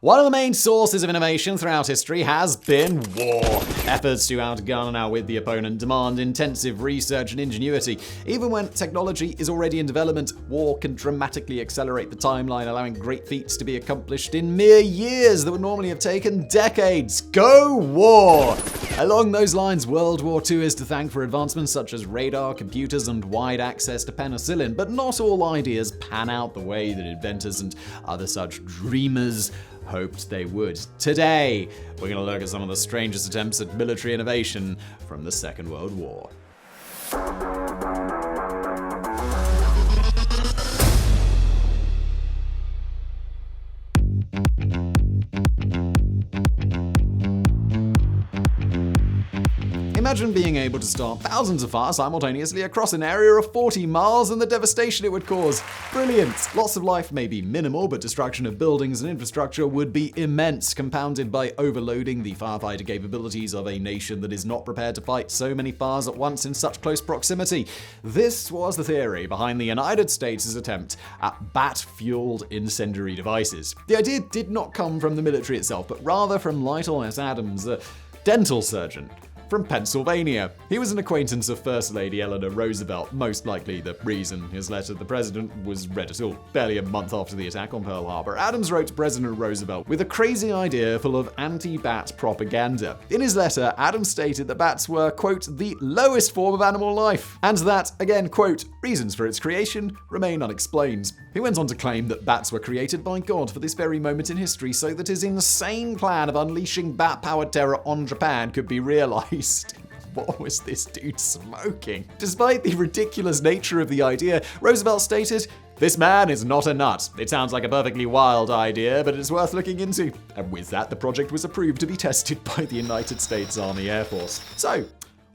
One of the main sources of innovation throughout history has been war. Efforts to outgun and outwit the opponent demand intensive research and ingenuity. Even when technology is already in development, war can dramatically accelerate the timeline, allowing great feats to be accomplished in mere years that would normally have taken decades. Go war! Along those lines, World War II is to thank for advancements such as radar, computers, and wide access to penicillin, but not all ideas pan out the way that inventors and other such dreamers hoped they would. Today, we're going to look at some of the strangest attempts at military innovation from the Second World War. Imagine being able to start thousands of fires simultaneously across an area of 40 miles and the devastation it would cause. Brilliant! Loss of life may be minimal, but destruction of buildings and infrastructure would be immense, compounded by overloading the firefighter capabilities of a nation that is not prepared to fight so many fires at once in such close proximity. This was the theory behind the United States' attempt at bat-fueled incendiary devices. The idea did not come from the military itself, but rather from Lytle S. Adams, a dental surgeon from Pennsylvania. He was an acquaintance of First Lady Eleanor Roosevelt, most likely the reason his letter to the president was read at all. Barely a month after the attack on Pearl Harbor, Adams wrote to President Roosevelt with a crazy idea full of anti-bat propaganda. In his letter, Adams stated that bats were, quote, the lowest form of animal life, and that, again, quote, reasons for its creation remain unexplained. He went on to claim that bats were created by God for this very moment in history so that his insane plan of unleashing bat-powered terror on Japan could be realized. What was this dude smoking? Despite the ridiculous nature of the idea, Roosevelt stated, "This man is not a nut. It sounds like a perfectly wild idea, but it's worth looking into." And with that, the project was approved to be tested by the United States Army Air Force. So,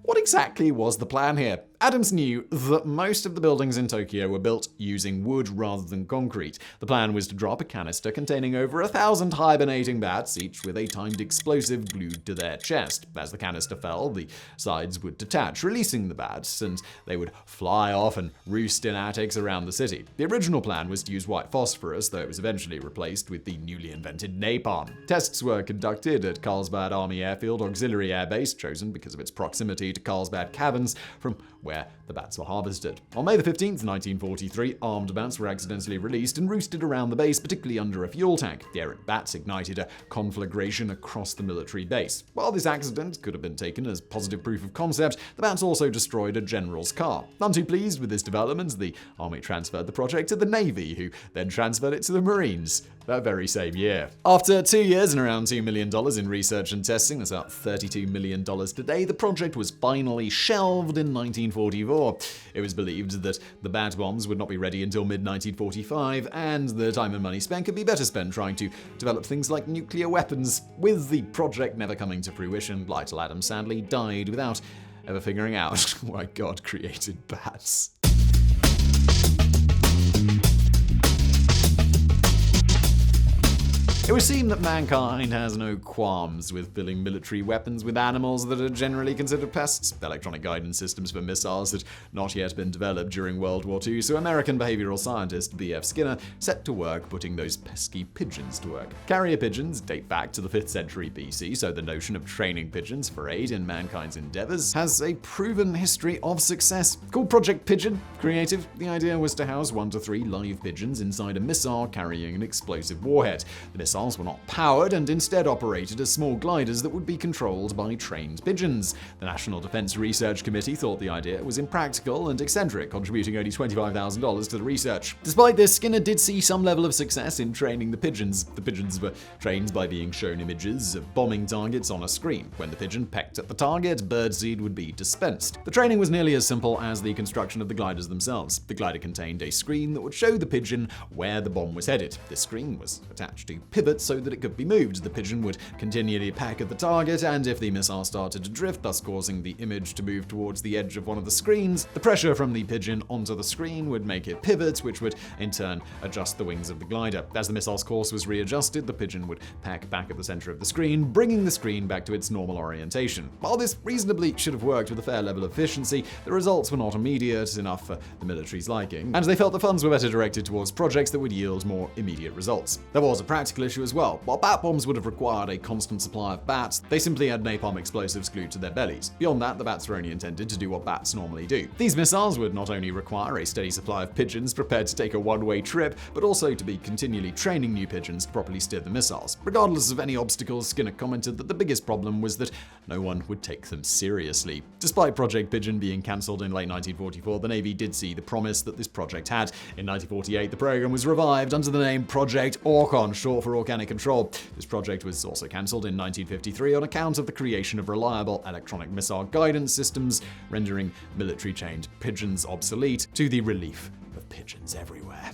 what exactly was the plan here? Adams knew that most of the buildings in Tokyo were built using wood rather than concrete. The plan was to drop a canister containing over 1,000 hibernating bats, each with a timed explosive glued to their chest. As the canister fell, the sides would detach, releasing the bats, and they would fly off and roost in attics around the city. The original plan was to use white phosphorus, though it was eventually replaced with the newly invented napalm. Tests were conducted at Carlsbad Army Airfield Auxiliary Air Base, chosen because of its proximity to Carlsbad Caverns, from where the bats were harvested. On May 15, 1943, armed bats were accidentally released and roosted around the base, particularly under a fuel tank. The errant bats ignited a conflagration across the military base. While this accident could have been taken as positive proof of concept, the bats also destroyed a general's car. None too pleased with this development, the Army transferred the project to the Navy, who then transferred it to the Marines that very same year. After 2 years and around $2 million in research and testing, that's about $32 million today, the project was finally shelved in 1944. It was believed that the bat bombs would not be ready until mid-1945, and the time and money spent could be better spent trying to develop things like nuclear weapons. With the project never coming to fruition, Lytle Adams sadly died without ever figuring out why God created bats. It would seem that mankind has no qualms with filling military weapons with animals that are generally considered pests. Electronic guidance systems for missiles had not yet been developed during World War II, so American behavioral scientist B.F. Skinner set to work putting those pesky pigeons to work. Carrier pigeons date back to the 5th century BC, so the notion of training pigeons for aid in mankind's endeavors has a proven history of success. Called Project Pigeon, creative, the idea was to house 1 to 3 live pigeons inside a missile carrying an explosive warhead. The missiles were not powered and instead operated as small gliders that would be controlled by trained pigeons. The National Defense Research Committee thought the idea was impractical and eccentric, contributing only $25,000 to the research. Despite this, Skinner did see some level of success in training the pigeons. The pigeons were trained by being shown images of bombing targets on a screen. When the pigeon pecked at the target, birdseed would be dispensed. The training was nearly as simple as the construction of the gliders themselves. The glider contained a screen that would show the pigeon where the bomb was headed. This screen was attached to pivots so that it could be moved. The pigeon would continually peck at the target, and if the missile started to drift, thus causing the image to move towards the edge of one of the screens, the pressure from the pigeon onto the screen would make it pivot, which would in turn adjust the wings of the glider. As the missile's course was readjusted, the pigeon would peck back at the center of the screen, bringing the screen back to its normal orientation. While this reasonably should have worked with a fair level of efficiency, the results were not immediate enough for the military's liking, and they felt the funds were better directed towards projects that would yield more immediate results. There was a practical issue issue as well. While bat bombs would have required a constant supply of bats, they simply had napalm explosives glued to their bellies. Beyond that, the bats were only intended to do what bats normally do. These missiles would not only require a steady supply of pigeons prepared to take a one-way trip, but also to be continually training new pigeons to properly steer the missiles. Regardless of any obstacles, Skinner commented that the biggest problem was that no one would take them seriously. Despite Project Pigeon being cancelled in late 1944, the Navy did see the promise that this project had. In 1948, the program was revived under the name Project Orcon, short for Organic Control. This project was also cancelled in 1953 on account of the creation of reliable electronic missile guidance systems, rendering military-trained pigeons obsolete, to the relief of pigeons everywhere.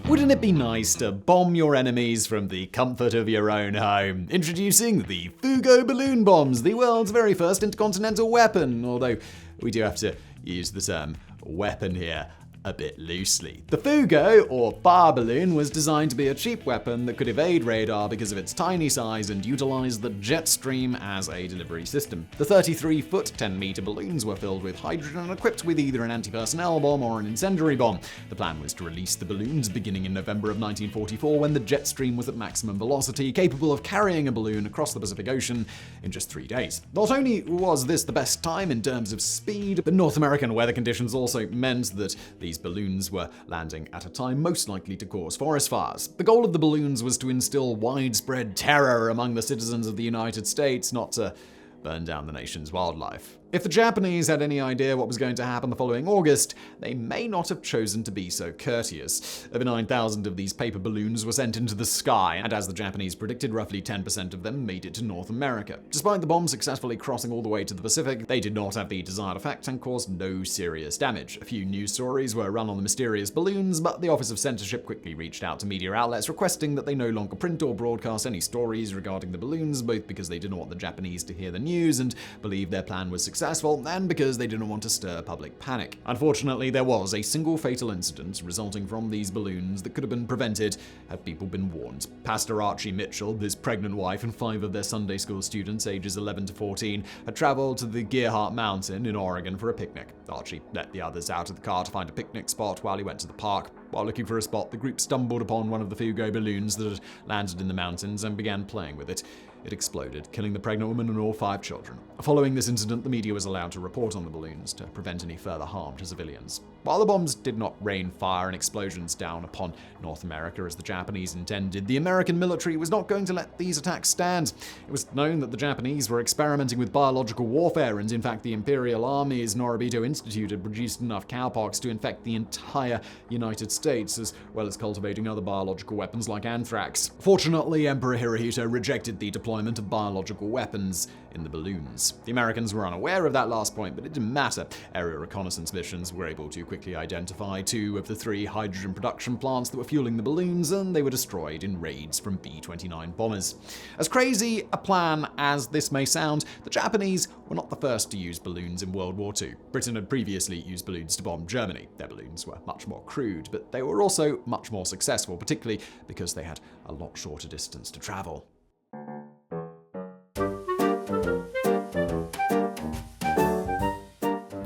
Wouldn't it be nice to bomb your enemies from the comfort of your own home? Introducing the Fugo Balloon bombs, the world's very first intercontinental weapon, although we do have to use the term weapon here a bit loosely. The Fugo, or bar balloon, was designed to be a cheap weapon that could evade radar because of its tiny size and utilize the jet stream as a delivery system. The 33-foot, 10-meter balloons were filled with hydrogen and equipped with either an anti-personnel bomb or an incendiary bomb. The plan was to release the balloons beginning in November of 1944 when the jet stream was at maximum velocity, capable of carrying a balloon across the Pacific Ocean in just 3 days. Not only was this the best time in terms of speed, but North American weather conditions also meant that these balloons were landing at a time most likely to cause forest fires. The goal of the balloons was to instill widespread terror among the citizens of the United States, not to burn down the nation's wildlife. If the Japanese had any idea what was going to happen the following August, they may not have chosen to be so courteous. Over 9,000 of these paper balloons were sent into the sky, and as the Japanese predicted, roughly 10% of them made it to North America. Despite the bomb successfully crossing all the way to the Pacific, they did not have the desired effect and caused no serious damage. A few news stories were run on the mysterious balloons, but the Office of Censorship quickly reached out to media outlets requesting that they no longer print or broadcast any stories regarding the balloons, both because they didn't want the Japanese to hear the news and believe their plan was successful, and because they didn't want to stir public panic. Unfortunately, there was a single fatal incident resulting from these balloons that could have been prevented had people been warned. Pastor Archie Mitchell, his pregnant wife, and 5 of their Sunday school students, ages 11 to 14, had traveled to the Gerhardt Mountain in Oregon for a picnic. Archie let the others out of the car to find a picnic spot while he went to the park. While looking for a spot, the group stumbled upon one of the Fugo balloons that had landed in the mountains and began playing with it. It exploded, killing the pregnant woman and all 5 children. Following this incident, the media was allowed to report on the balloons to prevent any further harm to civilians. While the bombs did not rain fire and explosions down upon North America as the Japanese intended, the American military was not going to let these attacks stand. It was known that the Japanese were experimenting with biological warfare, and in fact the Imperial Army's Noribito Institute had produced enough cowpox to infect the entire United States, as well as cultivating other biological weapons like anthrax. Fortunately, Emperor Hirohito rejected the deployment of biological weapons in the balloons. The Americans were unaware of that last point, but it didn't matter. Aerial reconnaissance missions were able to quickly identify 2 of the 3 hydrogen production plants that were fueling the balloons, and they were destroyed in raids from B-29 bombers. As crazy a plan as this may sound, the Japanese were not the first to use balloons in World War II. Britain had previously used balloons to bomb Germany. Their balloons were much more crude, but they were also much more successful, particularly because they had a lot shorter distance to travel.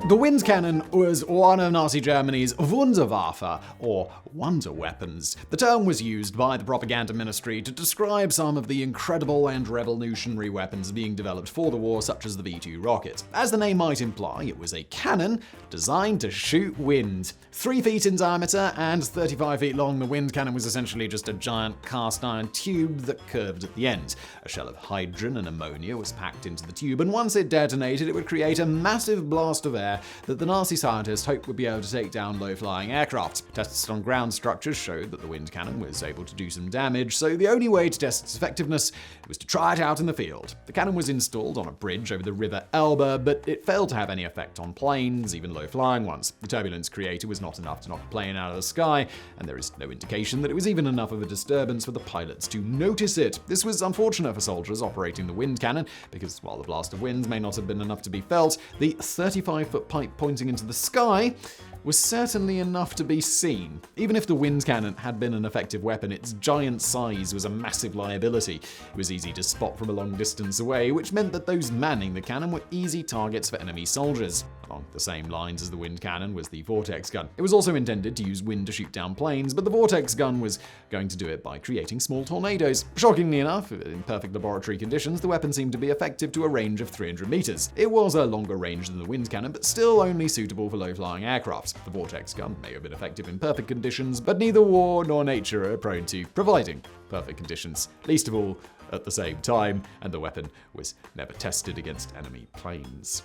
The wind cannon was one of Nazi Germany's Wunderwaffe, or wonder weapons. The term was used by the propaganda ministry to describe some of the incredible and revolutionary weapons being developed for the war, such as the V-2 rocket. As the name might imply, it was a cannon designed to shoot wind. 3 feet in diameter and 35 feet long, the wind cannon was essentially just a giant cast iron tube that curved at the end. A shell of hydrogen and ammonia was packed into the tube, and once it detonated, it would create a massive blast of air that the Nazi scientists hoped would be able to take down low-flying aircraft. Tests on ground structures showed that the wind cannon was able to do some damage, so the only way to test its effectiveness was to try it out in the field. The cannon was installed on a bridge over the River Elbe, but it failed to have any effect on planes, even low-flying ones. The turbulence created was not enough to knock a plane out of the sky, and there is no indication that it was even enough of a disturbance for the pilots to notice it. This was unfortunate for soldiers operating the wind cannon, because while the blast of wind may not have been enough to be felt, the 35-foot 4-foot pipe pointing into the sky was certainly enough to be seen. Even if the wind cannon had been an effective weapon, its giant size was a massive liability. It was easy to spot from a long distance away, which meant that those manning the cannon were easy targets for enemy soldiers. Along the same lines as the wind cannon was the vortex gun. It was also intended to use wind to shoot down planes, but the vortex gun was going to do it by creating small tornadoes. Shockingly enough, in perfect laboratory conditions, the weapon seemed to be effective to a range of 300 meters. It was a longer range than the wind cannon, but still only suitable for low-flying aircraft. The vortex gun may have been effective in perfect conditions, but neither war nor nature are prone to providing perfect conditions, least of all at the same time, and the weapon was never tested against enemy planes.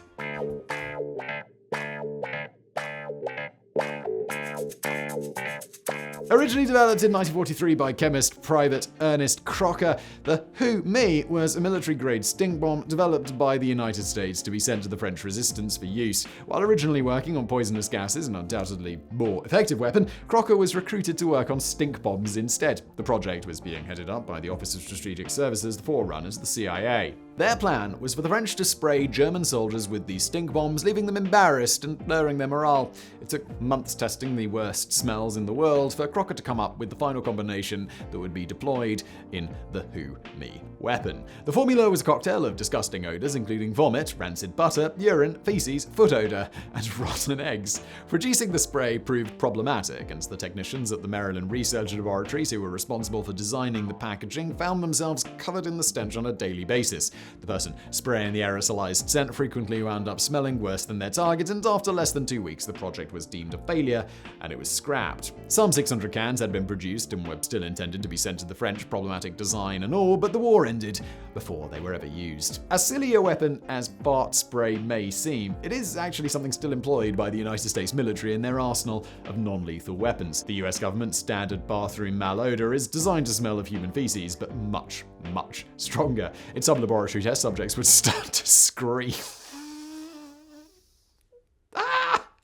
Originally developed in 1943 by chemist Private Ernest Crocker, the WWII was a military-grade stink bomb developed by the United States to be sent to the French resistance for use. While originally working on poisonous gases, an undoubtedly more effective weapon, Crocker was recruited to work on stink bombs instead. The project was being headed up by the Office of Strategic Services, the forerunners, the CIA. Their plan was for the French to spray German soldiers with these stink bombs, leaving them embarrassed and lowering their morale. It took months testing the worst smells in the world for Crocker to come up with the final combination that would be deployed in the WWII weapon. The formula was a cocktail of disgusting odors, including vomit, rancid butter, urine, feces, foot odor, and rotten eggs. Producing the spray proved problematic, and the technicians at the Maryland Research Laboratories who were responsible for designing the packaging found themselves covered in the stench on a daily basis. The person spraying the aerosolized scent frequently wound up smelling worse than their target, and after less than 2 weeks, the project was deemed a failure and it was scrapped. Some 600 cans had been produced and were still intended to be sent to the French, problematic design and all, but the war ended before they were ever used. As silly a weapon as fart spray may seem, it is actually something still employed by the United States military in their arsenal of non-lethal weapons. The US government's standard bathroom malodor is designed to smell of human feces, but much, much stronger. In some laboratory test subjects would start to scream.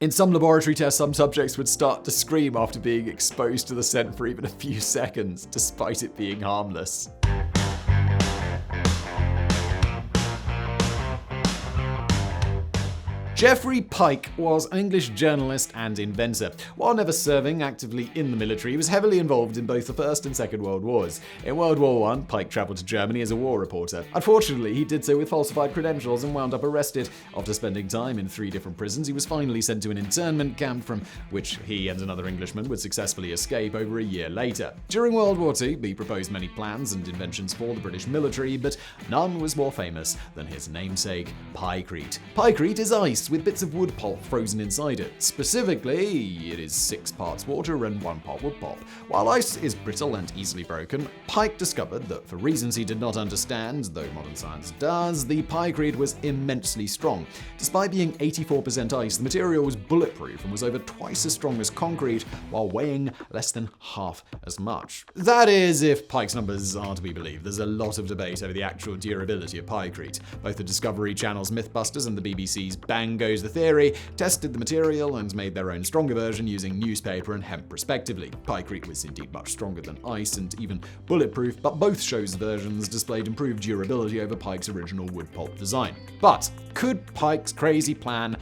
In some laboratory tests, some subjects would start to scream after being exposed to the scent for even a few seconds, despite it being harmless. Geoffrey Pike was an English journalist and inventor. While never serving actively in the military, he was heavily involved in both the First and Second World Wars. In World War I, Pike traveled to Germany as a war reporter. Unfortunately, he did so with falsified credentials and wound up arrested. After spending time in 3 different prisons, he was finally sent to an internment camp from which he and another Englishman would successfully escape over a year later. During World War II, he proposed many plans and inventions for the British military, but none was more famous than his namesake, Piecrete. Piecrete is ice with bits of wood pulp frozen inside it. Specifically, it is 6 parts water and 1 part wood pulp. While ice is brittle and easily broken, Pike discovered that for reasons he did not understand, though modern science does, the Piecrete was immensely strong. Despite being 84% ice, the material was bulletproof and was over twice as strong as concrete, while weighing less than half as much. That is, if Pike's numbers are to be believed. There's a lot of debate over the actual durability of Piecrete. Both the Discovery Channel's Mythbusters and the BBC's Bang Goes the Theory tested the material and made their own stronger version using newspaper and hemp respectively. Piecrete was indeed much stronger than ice and even bulletproof, but both shows' versions displayed improved durability over Pike's original wood pulp design. But could Pike's crazy plan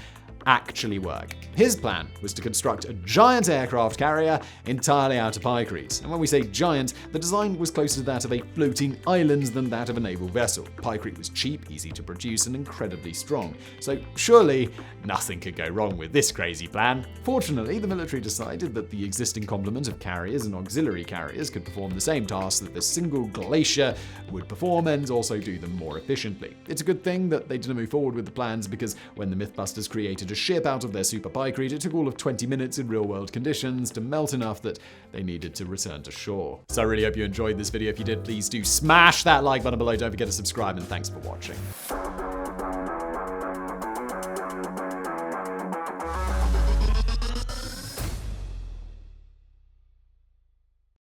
actually work? His plan was to construct a giant aircraft carrier entirely out of Piecrete. And when we say giant, the design was closer to that of a floating island than that of a naval vessel. Piecrete was cheap, easy to produce, and incredibly strong. So surely nothing could go wrong with this crazy plan. Fortunately, the military decided that the existing complement of carriers and auxiliary carriers could perform the same tasks that this single glacier would perform and also do them more efficiently. It's a good thing that they didn't move forward with the plans, because when the Mythbusters created a ship out of their super Piecrete, it took all of 20 minutes in real-world conditions to melt enough that they needed to return to shore. So I really hope you enjoyed this video. If you did, please do smash that like button below. Don't forget to subscribe, and thanks for watching.